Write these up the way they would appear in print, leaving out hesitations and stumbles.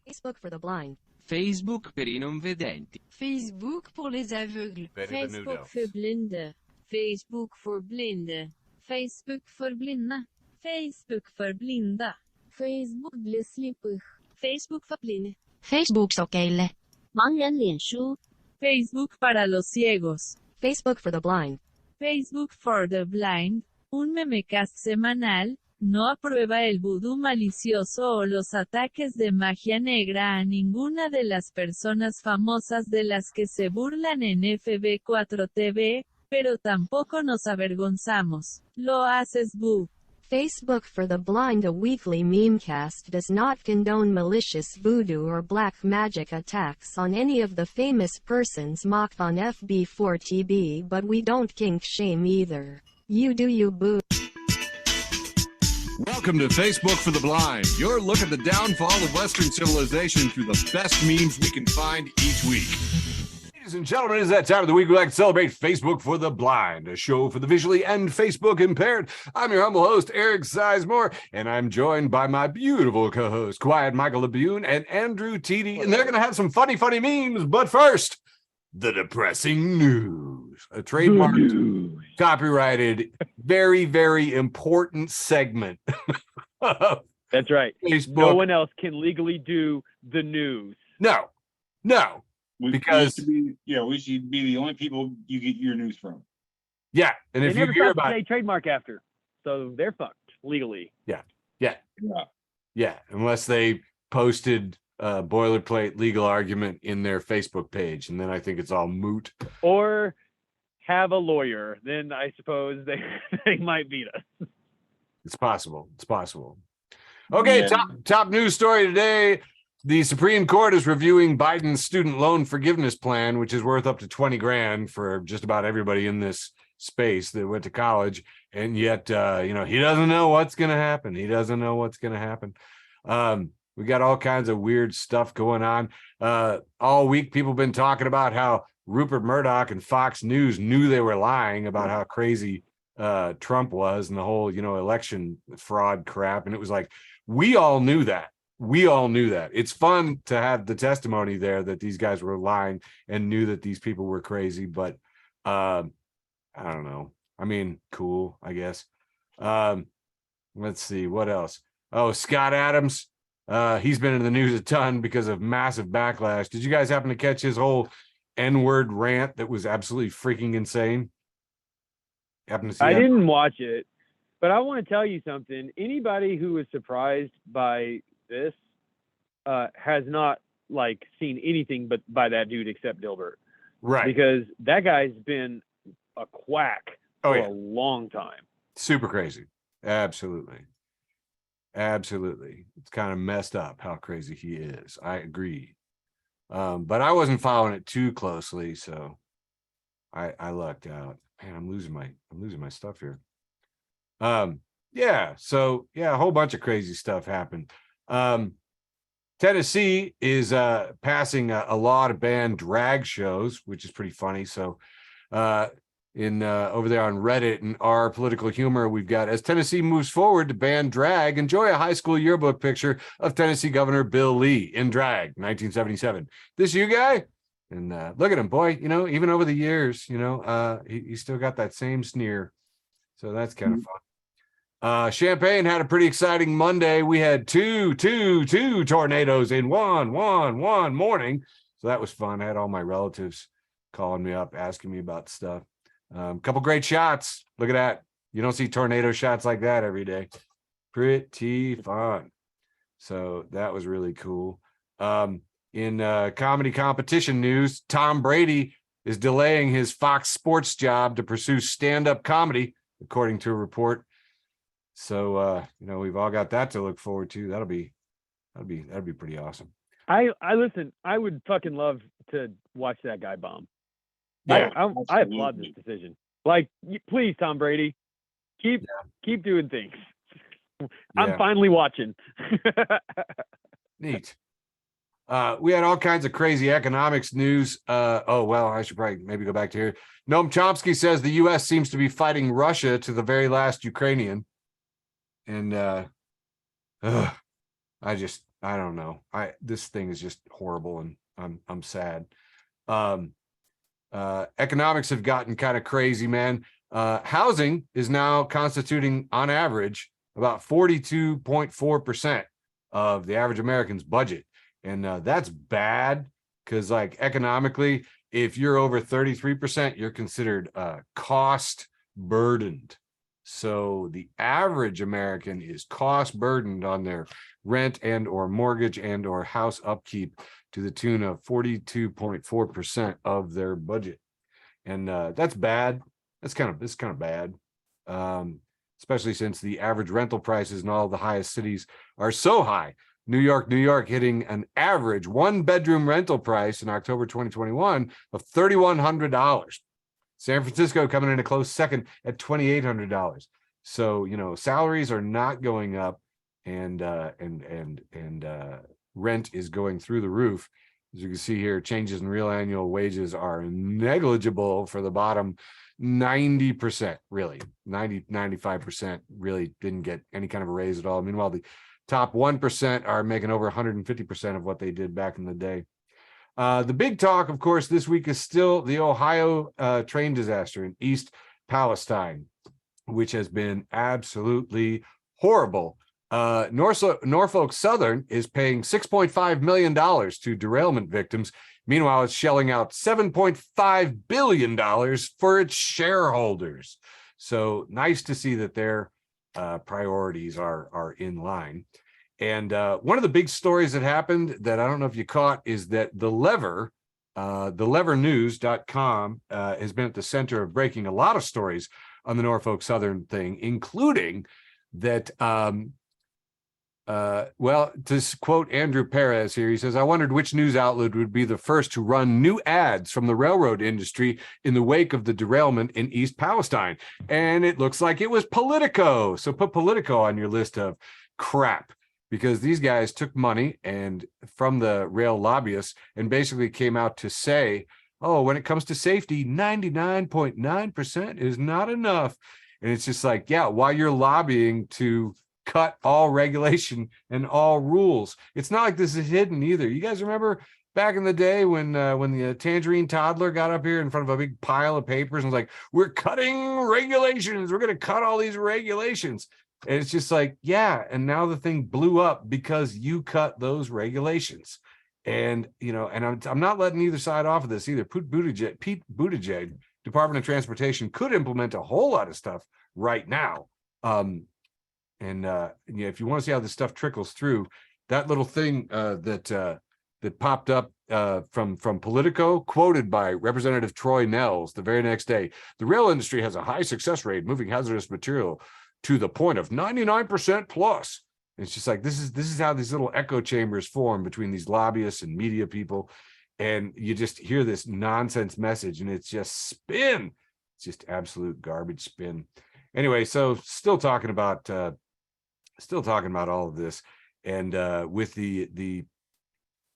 Facebook for the blind. Facebook per i non vedenti. Facebook pour les aveugles. Facebook for blinde. Facebook for blinde. Facebook for blinda. Facebook for blinda. Facebook для слепых. Facebook for blinde. Facebook sokeille. 盲人脸书。Facebook para los ciegos. Facebook for the blind. Facebook for the blind. Un memecast semanal. No aprueba el vudú malicioso o los ataques de magia negra a ninguna de las personas famosas de las que se burlan en FB4tB, pero tampoco nos avergonzamos. Lo haces, boo. Facebook for the blind. A weekly memecast does not condone malicious voodoo or black magic attacks on any of the famous persons mocked on FB4tB, but we don't kink shame either. You do you, boo. Welcome to Facebook for the Blind, your look at the downfall of Western civilization through the best memes we can find each week. Ladies and gentlemen, it's that time of the week we like to celebrate Facebook for the Blind, a show for the visually and Facebook impaired. I'm your humble host, Eric Sizemore, and I'm joined by my beautiful co-host, Quiet Michael Labune and Andrew Teedy, and they're going to have some funny memes, but first, the depressing news. A trademarked, copyrighted, very, very important segment. That's right. Facebook. No one else can legally do the news. No, because we should be the only people you get your news from. Yeah, and if you hear about a trademark after, so they're fucked legally. Yeah, unless they posted boilerplate legal argument in their Facebook page, and then I think it's all moot. Or have a lawyer, then I suppose they might beat us. It's possible. Okay, yeah. Top news story today. The Supreme Court is reviewing Biden's student loan forgiveness plan, which is worth up to 20 grand for just about everybody in this space that went to college. And yet, he doesn't know what's going to happen. We got all kinds of weird stuff going on. All week, people have been talking about how Rupert Murdoch and Fox News knew they were lying about how crazy Trump was and the whole, election fraud crap. And it was like, we all knew that. It's fun to have the testimony there that these guys were lying and knew that these people were crazy. But I don't know. I mean, cool, I guess. Let's see, what else? Oh, Scott Adams. He's been in the news a ton because of massive backlash. Did you guys happen to catch his whole N-word rant that was absolutely freaking insane? Happen to see I that? didn't watch it, but I want to tell you something. Anybody who was surprised by this has not seen anything but by that dude except Dilbert. Right. Because that guy's been a quack for a long time. Super crazy. Absolutely. It's kind of messed up how crazy he is. I agree. But I wasn't following it too closely, so I lucked out. Man, I'm losing my stuff here. A whole bunch of crazy stuff happened. Tennessee is passing a law to ban drag shows, which is pretty funny. So over there on Reddit and our political humor, we've got, as Tennessee moves forward to ban drag, enjoy a high school yearbook picture of Tennessee Governor Bill Lee in drag, 1977. This you guy? And look at him, boy. Even over the years, he still got that same sneer. So that's kind of fun. Champaign had a pretty exciting Monday. We had two tornadoes in one morning. So that was fun. I had all my relatives calling me up, asking me about stuff. Couple great shots. Look at that. You don't see tornado shots like that every day. Pretty fun. So that was really cool. In comedy competition news, Tom Brady is delaying his Fox Sports job to pursue stand-up comedy, according to a report. So we've all got that to look forward to. That'll be pretty awesome. I listen. I would fucking love to watch that guy bomb. Yeah, I applaud this decision. Please, Tom Brady, keep doing things. I'm finally watching. Neat. We had all kinds of crazy economics news. I should probably maybe go back to here. Noam Chomsky says the U.S. seems to be fighting Russia to the very last Ukrainian. And I don't know. This thing is just horrible, and I'm sad. Economics have gotten kind of crazy, man. Housing is now constituting, on average, about 42.4% of the average American's budget. And that's bad, because like economically, if you're over 33%, you're considered cost burdened. So the average American is cost burdened on their rent and or mortgage and or house upkeep to the tune of 42.4% of their budget. And that's bad. It's kind of bad. Especially since the average rental prices in all the highest cities are so high. New York hitting an average 1-bedroom rental price in October 2021 of $3,100. San Francisco coming in a close second at $2,800. So, you know, salaries are not going up, and rent is going through the roof. As you can see here, changes in real annual wages are negligible for the bottom 90%, really. 95% really didn't get any kind of a raise at all. Meanwhile, the top 1% are making over 150% of what they did back in the day. The big talk, of course, this week is still the Ohio train disaster in East Palestine, which has been absolutely horrible. Norfolk Southern is paying $6.5 million to derailment victims. Meanwhile, it's shelling out $7.5 billion for its shareholders. So nice to see that their priorities are in line. And one of the big stories that happened that I don't know if you caught is that the levernews.com has been at the center of breaking a lot of stories on the Norfolk Southern thing, including that, well, to quote Andrew Perez here, he says, I wondered which news outlet would be the first to run new ads from the railroad industry in the wake of the derailment in East Palestine. And it looks like it was Politico. So put Politico on your list of crap, because these guys took money and from the rail lobbyists and basically came out to say, oh, when it comes to safety, 99.9% is not enough. And it's just like, yeah, while you're lobbying to cut all regulation and all rules, it's not like this is hidden either. You guys remember back in the day when the tangerine toddler got up here in front of a big pile of papers and was like, we're cutting regulations. We're going to cut all these regulations. And it's just like, yeah. And now the thing blew up because you cut those regulations. And, you know, and I'm not letting either side off of this either. Pete Buttigieg, Department of Transportation, could implement a whole lot of stuff right now. Yeah, if you want to see how this stuff trickles through, that little thing that popped up from Politico, quoted by Representative Troy Nehls the very next day, the rail industry has a high success rate moving hazardous material to the point of 99% plus. And it's just like, this is how these little echo chambers form between these lobbyists and media people. And you just hear this nonsense message and it's just spin. It's just absolute garbage spin. Anyway, so still talking about all of this. And with the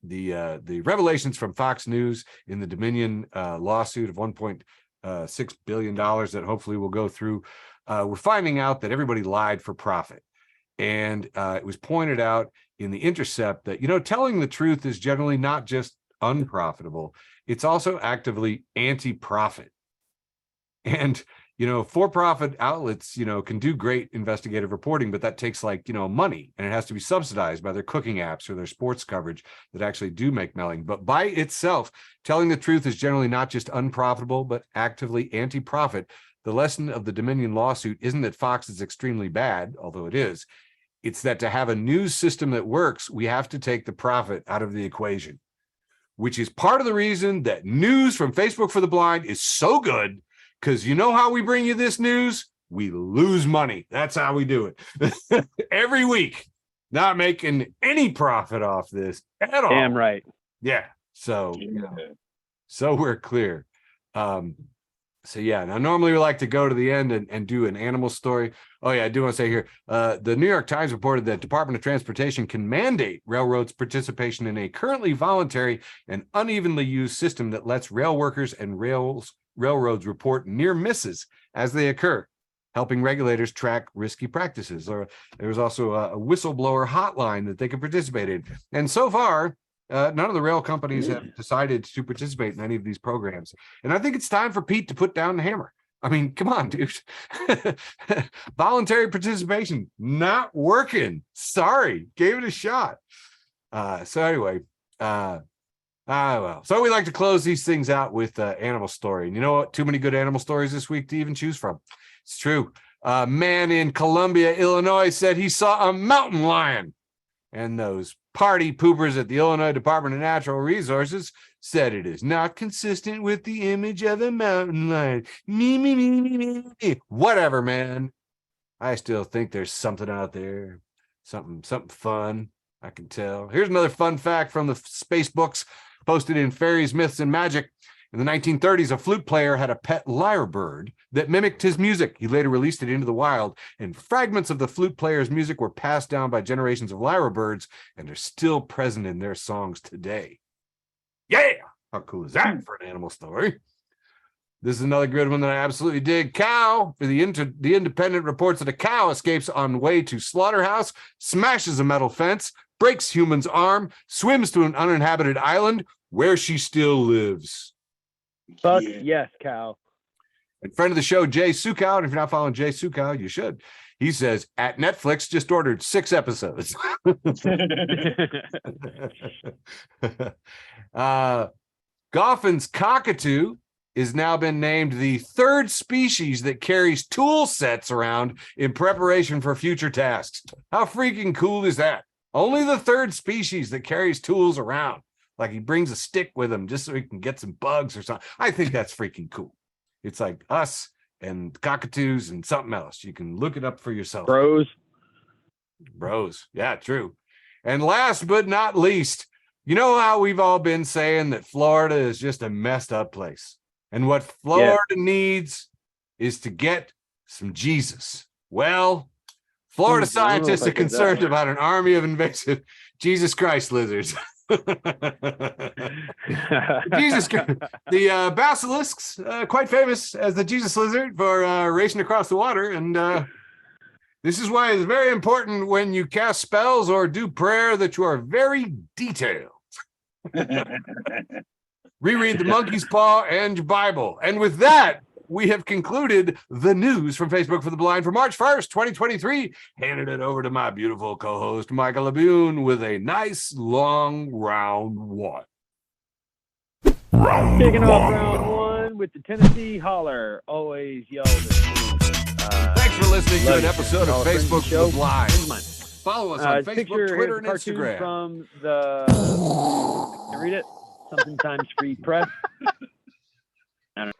revelations from Fox News in the Dominion lawsuit of $1.6 billion that hopefully will go through, we're finding out that everybody lied for profit. And it was pointed out in The Intercept that, you know, telling the truth is generally not just unprofitable, it's also actively anti-profit. And, you know, for-profit outlets, you know, can do great investigative reporting, but that takes, like, you know, money, and it has to be subsidized by their cooking apps or their sports coverage that actually do make money. But by itself, telling the truth is generally not just unprofitable, but actively anti-profit. The lesson of the Dominion lawsuit isn't that Fox is extremely bad, although it is. It's that to have a news system that works, we have to take the profit out of the equation, which is part of the reason that news from Facebook for the Blind is so good. Because you know how we bring you this news? We lose money. That's how we do it. Every week. Not making any profit off this at all. Damn right. Yeah. So, you know, so we're clear. So yeah, now normally we like to go to the end and do an animal story. Oh yeah, I do want to say here, the New York Times reported that Department of Transportation can mandate railroads' participation in a currently voluntary and unevenly used system that lets rail workers and railroads report near misses as they occur. helping regulators track risky practices. Or there was also a whistleblower hotline that they could participate in. And so far, none of the rail companies have decided to participate in any of these programs. And I think it's time for Pete to put down the hammer. I mean, come on, dude. Voluntary participation, not working. Sorry, gave it a shot. So anyway, well, so we like to close these things out with animal story. And you know what? Too many good animal stories this week to even choose from. It's true. A man in Columbia, Illinois said he saw a mountain lion. And those party poopers at the Illinois Department of Natural Resources said it is not consistent with the image of a mountain lion. Me. Whatever, man. I still think there's something out there. Something fun. I can tell. Here's another fun fact from the space books posted in Fairies, Myths, and Magic. In the 1930s, a flute player had a pet lyrebird that mimicked his music. He later released it into the wild, and fragments of the flute player's music were passed down by generations of lyrebirds and are still present in their songs today. Yeah! How cool is that for an animal story? This is another good one that I absolutely dig. Cow, the Independent reports that a cow escapes on way to slaughterhouse, smashes a metal fence, breaks human's arm, swims to an uninhabited island where she still lives. Fuck yes, cow. And friend of the show, Jay Sukow, and if you're not following Jay Sukow, you should. He says, at Netflix, just ordered 6 episodes. Goffin's cockatoo is now been named the 3rd species that carries tool sets around in preparation for future tasks. How freaking cool is that? Only the 3rd species that carries tools around. Like he brings a stick with him just so he can get some bugs or something. I think that's freaking cool. It's like us and cockatoos and something else. You can look it up for yourself. Bros. Yeah, true. And last but not least, you know how we've all been saying that Florida is just a messed up place. And what Florida needs is to get some Jesus. Well, Florida scientists are concerned about an army of invasive Jesus Christ lizards. Jesus, the basilisks, quite famous as the Jesus lizard for racing across the water. And this is why it's very important when you cast spells or do prayer that you are very detailed. Reread the monkey's paw and your Bible. And with that, we have concluded the news from Facebook for the Blind for March 1st, 2023. Handed it over to my beautiful co-host, Michael Labune, with a nice long round one. Kicking off round one with the Tennessee Holler. Always yelled. Thanks for listening to an episode of Facebook for the Blind. Follow us on Facebook, Twitter, and Instagram. From the... Can I read it? Something Times Free Press. I don't know.